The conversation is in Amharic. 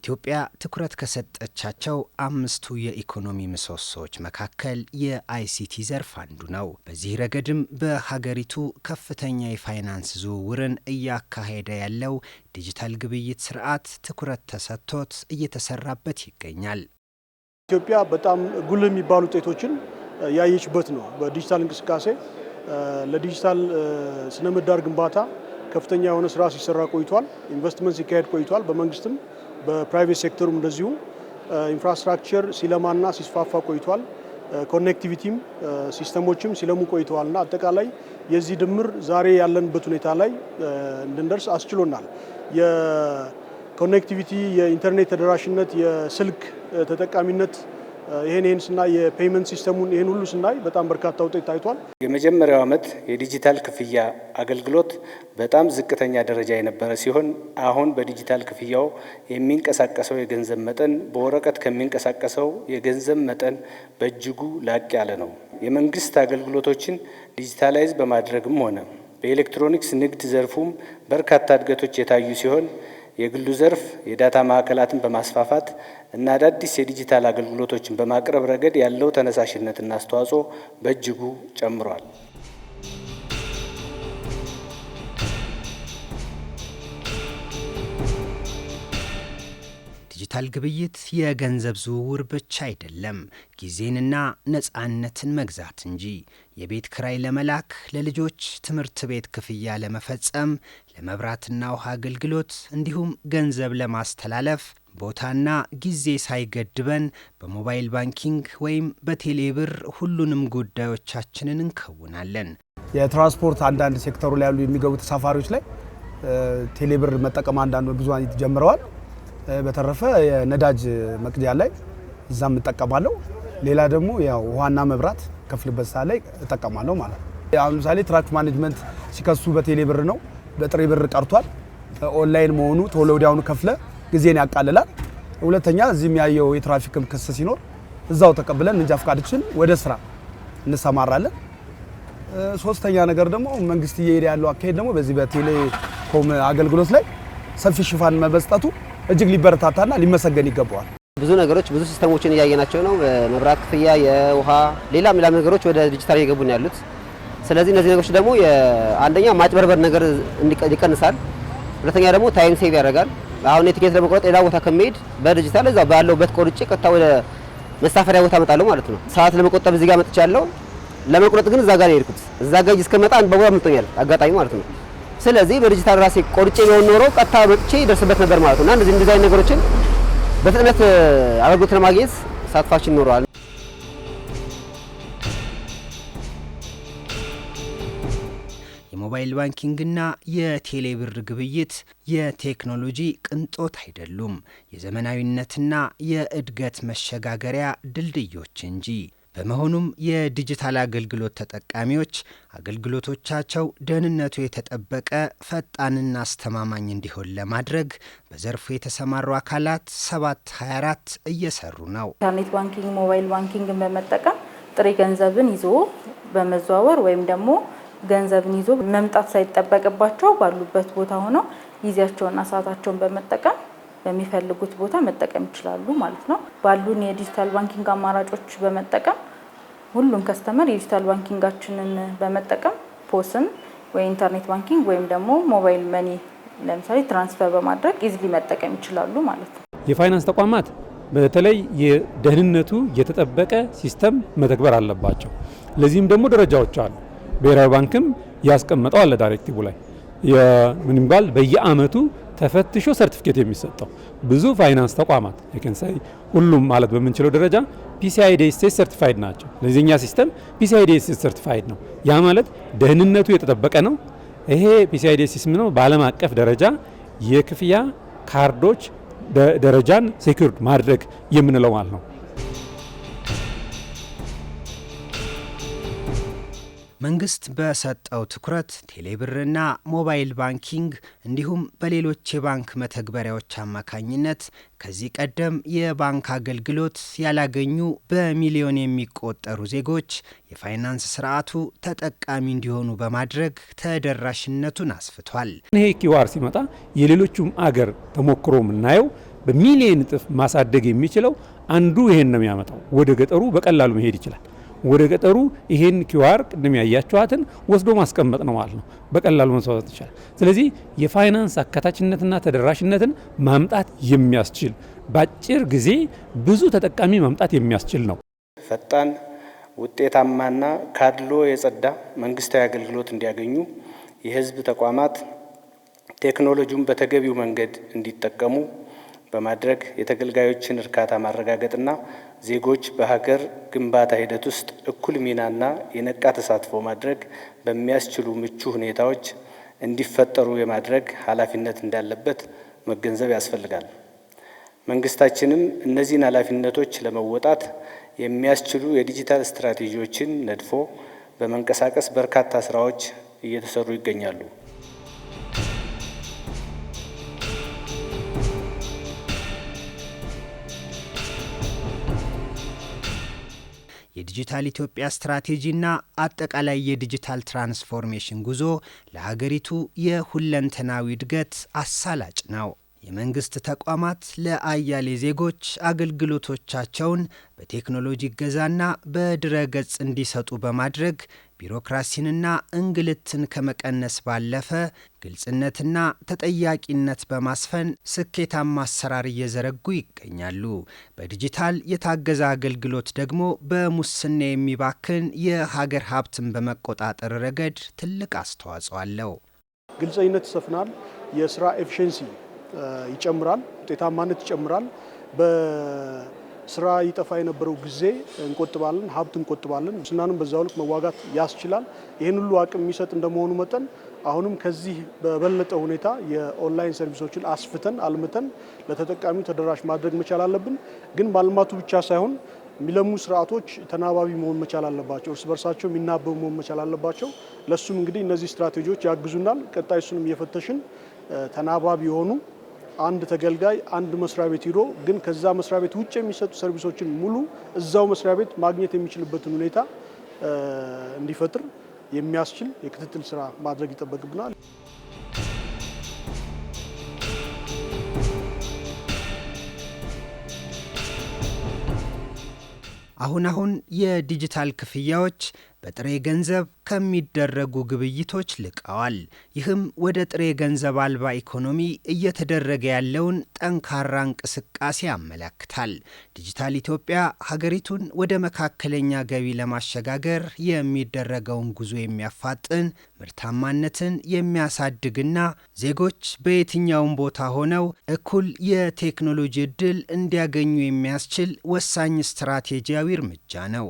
ኢትዮጵያ ትኩረት ከሰጠቻቸው አምስቱ የኢኮኖሚ ምሰሶዎች መካከል የአይሲቲ ዘርፍ አንዱ ነው። በዚህ ረገድም በሀገሪቱ ከፍተኛ የፋይናንስ ዝውውርን እያካሄደ ያለው ዲጂታል ግብይት ስርዓት ትኩረት ተሰጥቶት እየተሰራበት ይገኛል። ኢትዮጵያ በጣም ጉልህ የሚባሉ ውጤቶችን ያየችበት ነው። በዲጂታል እንቅስቃሴ ለዲጂታል ስነ ምህዳር ግንባታ ከፍተኛ የሆነ ስራ ሲሰራ ቆይቷል። ኢንቨስትመንት ሲካሄድ ቆይቷል። በመንግስትም በፕራይቬት ሴክተሩም እንደዚሁ ኢንፍራስትራክቸር ሲለማና ሲስፋፋ ቆይቷል። ኮኔክቲቪቲም ሲስተሞችም ሲለሙ ቆይተዋልና አጠቃላይ የዚህ ድምር ዛሬ ያለንበት ሁኔታ ላይ እንድንደርስ አስችሎናል። የኮኔክቲቪቲ፣ የኢንተርኔት ተደራሽነት፣ የስልክ ተጠቃሚነት ይሄን ስናይ የፔመንት ሲስተሙን ይሄን ሁሉ ስናይ በጣም በርካታ ውጤት ታይቷል። የመጀመሪያው ዓመት የዲጂታል ክፍያ አገልግሎት በጣም ዝቅተኛ ደረጃ የነበረ ሲሆን አሁን በዲጂታል ክፍያው የሚንቀሳቀሰው የገንዘብ መጠን በወረቀት ከሚንቀሳቀሰው የገንዘብ መጠን በእጅጉ ላቅ ያለ ነው። የመንግስት አገልግሎቶችን ዲጂታላይዝ በማድረግም ሆነ በኤሌክትሮኒክስ ንግድ ዘርፉም በርካታ እድገቶች የታዩ ሲሆን የግሉ ዘርፍ የዳታ ማዕከላትን በማስፋፋት እና አዳዲስ የዲጂታል አገልግሎቶችን በማቅረብ ረገድ ያለው ተነሳሽነትና አስተዋጽኦ በእጅጉ ጨምሯል። ዲጂታል ግብይት የገንዘብ ዝውውር ብቻ አይደለም፣ ጊዜንና ነፃነትን መግዛት እንጂ። የቤት ክራይ ለመላክ፣ ለልጆች ትምህርት ቤት ክፍያ ለመፈጸም፣ ለመብራትና ውሃ አገልግሎት እንዲሁም ገንዘብ ለማስተላለፍ ቦታና ጊዜ ሳይገድበን በሞባይል ባንኪንግ ወይም በቴሌብር ሁሉንም ጉዳዮቻችንን እንከውናለን። የትራንስፖርት አንዳንድ ሴክተሩ ላይ ያሉ የሚገቡ ተሳፋሪዎች ላይ ቴሌብር መጠቀም አንዳንዱ ብዙ ጀምረዋል። በተረፈ የነዳጅ መቅጃ ላይ እዛም እጠቀማለሁ። ሌላ ደግሞ ያው ውሃና መብራት ከፍልበት ሰዓት ላይ እጠቀማለሁ ማለት ነው። አሁን ለምሳሌ ትራፊክ ማኔጅመንት ሲከሱ በቴሌ ብር ነው፣ በጥሬ ብር ቀርቷል። ኦንላይን መሆኑ ቶሎ ወዲያውኑ ከፍለ ጊዜን ያቃልላል። ሁለተኛ እዚህም ያየው የትራፊክም ክስ ሲኖር እዛው ተቀብለን እንጃ ፈቃዳችን ወደ ስራ እንሰማራለን። ሶስተኛ ነገር ደግሞ መንግስት እየሄደ ያለው አካሄድ ደግሞ በዚህ በቴሌኮም አገልግሎት ላይ ሰፊ ሽፋን መበስጠቱ እጅግ ሊበረታታና ሊመሰገን ይገባዋል። ብዙ ነገሮች ብዙ ሲስተሞችን እያየናቸው ነው። መብራት ክፍያ፣ የውሃ ሌላም ነገሮች ወደ ዲጂታል እየገቡ ነው ያሉት። ስለዚህ እነዚህ ነገሮች ደግሞ አንደኛ ማጭበርበር ነገር ይቀንሳል። ሁለተኛ ደግሞ ታይም ሴቭ ያደርጋል። አሁን የቲኬት ለመቁረጥ ሌላ ቦታ ከመሄድ በዲጂታል እዛው ባለውበት ቆርጬ ቀጥታ ወደ መሳፈሪያ ቦታ እመጣለሁ ማለት ነው። ሰዓት ለመቆጠብ እዚህ ጋር መጥቻለሁ። ለመቁረጥ ግን እዛ ጋር ነው የሄድኩት። እዛ ጋር እስከመጣ አንድ በቦታ መጥቶኛል አጋጣሚ ማለት ነው። ስለዚህ በዲጂታል ራሴ ቆርጬ ቢሆን ኖሮ ቀጥታ መጥቼ ይደርስበት ነበር ማለት ነው። እና እንደዚህ አይነት ነገሮችን በፍጥነት አገልግሎት ለማግኘት ሳትፋችን ኖረዋል። የሞባይል ባንኪንግና የቴሌብር ግብይት የቴክኖሎጂ ቅንጦት አይደሉም፣ የዘመናዊነትና የእድገት መሸጋገሪያ ድልድዮች እንጂ። በመሆኑም የዲጂታል አገልግሎት ተጠቃሚዎች አገልግሎቶቻቸው ደህንነቱ የተጠበቀ ፈጣንና አስተማማኝ እንዲሆን ለማድረግ በዘርፉ የተሰማሩ አካላት 7/24 እየሰሩ ነው። ኢንተርኔት ባንኪንግ፣ ሞባይል ባንኪንግን በመጠቀም ጥሬ ገንዘብን ይዞ በመዘዋወር ወይም ደግሞ ገንዘብን ይዞ መምጣት ሳይጠበቅባቸው ባሉበት ቦታ ሆነው ጊዜያቸውና ሰዓታቸውን በመጠቀም በሚፈልጉት ቦታ መጠቀም ይችላሉ ማለት ነው። ባሉን የዲጂታል ባንኪንግ አማራጮች በመጠቀም ሁሉም ከስተመር የዲጂታል ባንኪንጋችንን በመጠቀም ፖስን ወይ ኢንተርኔት ባንኪንግ ወይም ደግሞ ሞባይል መኒ ለምሳሌ ትራንስፈር በማድረግ ኢዝሊ መጠቀም ይችላሉ ማለት ነው። የፋይናንስ ተቋማት በተለይ የደህንነቱ የተጠበቀ ሲስተም መተግበር አለባቸው። ለዚህም ደግሞ ደረጃዎች አሉ። ብሔራዊ ባንክም ያስቀመጠው አለ ዳይሬክቲቭ ላይ ምን ይባል በየአመቱ ተፈትሾ ሰርቲፊኬት የሚሰጠው ብዙ ፋይናንስ ተቋማት የከንሳይ ሁሉም ማለት በምንችለው ደረጃ PCI DSS ሰርቲፋይድ ናቸው። ለዚህኛ ሲስተም PCI DSS ሰርቲፋይድ ነው። ያ ማለት ደህንነቱ የተጠበቀ ነው። ይሄ PCI DSS ነው በዓለም አቀፍ ደረጃ የክፍያ ካርዶች ደረጃን ሴኩርድ ማድረግ የምንለው ማለት ነው። መንግስት በሰጠው ትኩረት ቴሌብርና ሞባይል ባንኪንግ እንዲሁም በሌሎች የባንክ መተግበሪያዎች አማካኝነት ከዚህ ቀደም የባንክ አገልግሎት ያላገኙ በሚሊዮን የሚቆጠሩ ዜጎች የፋይናንስ ስርዓቱ ተጠቃሚ እንዲሆኑ በማድረግ ተደራሽነቱን አስፍቷል። ይሄ ኪዋር ሲመጣ የሌሎቹም አገር ተሞክሮ የምናየው በሚሊዮን እጥፍ ማሳደግ የሚችለው አንዱ ይሄን ነው የሚያመጣው። ወደ ገጠሩ በቀላሉ መሄድ ይችላል። ወደ ገጠሩ ይሄን ኪዋር ቅድም ያያችኋትን ወስዶ ማስቀመጥ ነው ማለት ነው። በቀላሉ መስዋዕት ይችላል። ስለዚህ የፋይናንስ አካታችነትና ተደራሽነትን ማምጣት የሚያስችል በአጭር ጊዜ ብዙ ተጠቃሚ ማምጣት የሚያስችል ነው። ፈጣን ውጤታማና ካድሎ የጸዳ መንግስታዊ አገልግሎት እንዲያገኙ የህዝብ ተቋማት ቴክኖሎጂውን በተገቢው መንገድ እንዲጠቀሙ በማድረግ የተገልጋዮችን እርካታ ማረጋገጥና ዜጎች በሀገር ግንባታ ሂደት ውስጥ እኩል ሚናና የነቃ ተሳትፎ ማድረግ በሚያስችሉ ምቹ ሁኔታዎች እንዲፈጠሩ የማድረግ ኃላፊነት እንዳለበት መገንዘብ ያስፈልጋል። መንግስታችንም እነዚህን ኃላፊነቶች ለመወጣት የሚያስችሉ የዲጂታል ስትራቴጂዎችን ነድፎ በመንቀሳቀስ በርካታ ስራዎች እየተሰሩ ይገኛሉ። የዲጂታል ኢትዮጵያ ስትራቴጂና አጠቃላይ የዲጂታል ትራንስፎርሜሽን ጉዞ ለሀገሪቱ የሁለንተናዊ እድገት አሳላጭ ነው። የመንግስት ተቋማት ለአያሌ ዜጎች አገልግሎቶቻቸውን በቴክኖሎጂ እገዛና በድረ-ገጽ እንዲሰጡ በማድረግ ቢሮክራሲንና እንግልትን ከመቀነስ ባለፈ ግልጽነትና ተጠያቂነት በማስፈን ስኬታማ አሰራር እየዘረጉ ይገኛሉ። በዲጂታል የታገዘ አገልግሎት ደግሞ በሙስና የሚባክን የሀገር ሀብትን በመቆጣጠር ረገድ ትልቅ አስተዋጽኦ አለው። ግልጽነት ይሰፍናል። የስራ ኤፊሽንሲ ይጨምራል። ውጤታማነት ይጨምራል። በስራ ይጠፋ የነበረው ጊዜ እንቆጥባለን፣ ሀብት እንቆጥባለን። ሙስናንም በዛው ልክ መዋጋት ያስችላል። ይህን ሁሉ አቅም የሚሰጥ እንደመሆኑ መጠን አሁንም ከዚህ በበለጠ ሁኔታ የኦንላይን ሰርቪሶችን አስፍተን አልምተን ለተጠቃሚው ተደራሽ ማድረግ መቻል አለብን። ግን ማልማቱ ብቻ ሳይሆን የሚለሙ ስርዓቶች ተናባቢ መሆን መቻል አለባቸው። እርስ በርሳቸው የሚናበቡ መሆን መቻል አለባቸው። ለሱም እንግዲህ እነዚህ ስትራቴጂዎች ያግዙናል። ቀጣይ እሱንም እየፈተሽን ተናባቢ የሆኑ አንድ ተገልጋይ አንድ መስሪያ ቤት ሂዶ ግን ከዛ መስሪያ ቤት ውጭ የሚሰጡ ሰርቪሶችን ሙሉ እዛው መስሪያ ቤት ማግኘት የሚችልበትን ሁኔታ እንዲፈጥር የሚያስችል የክትትል ስራ ማድረግ ይጠበቅብናል። አሁን የዲጂታል ክፍያዎች በጥሬ ገንዘብ ከሚደረጉ ግብይቶች ልቀዋል። ይህም ወደ ጥሬ ገንዘብ አልባ ኢኮኖሚ እየተደረገ ያለውን ጠንካራ እንቅስቃሴ ያመለክታል። ዲጂታል ኢትዮጵያ ሀገሪቱን ወደ መካከለኛ ገቢ ለማሸጋገር የሚደረገውን ጉዞ የሚያፋጥን፣ ምርታማነትን የሚያሳድግና ዜጎች በየትኛውም ቦታ ሆነው እኩል የቴክኖሎጂ ዕድል እንዲያገኙ የሚያስችል ወሳኝ ስትራቴጂያዊ እርምጃ ነው።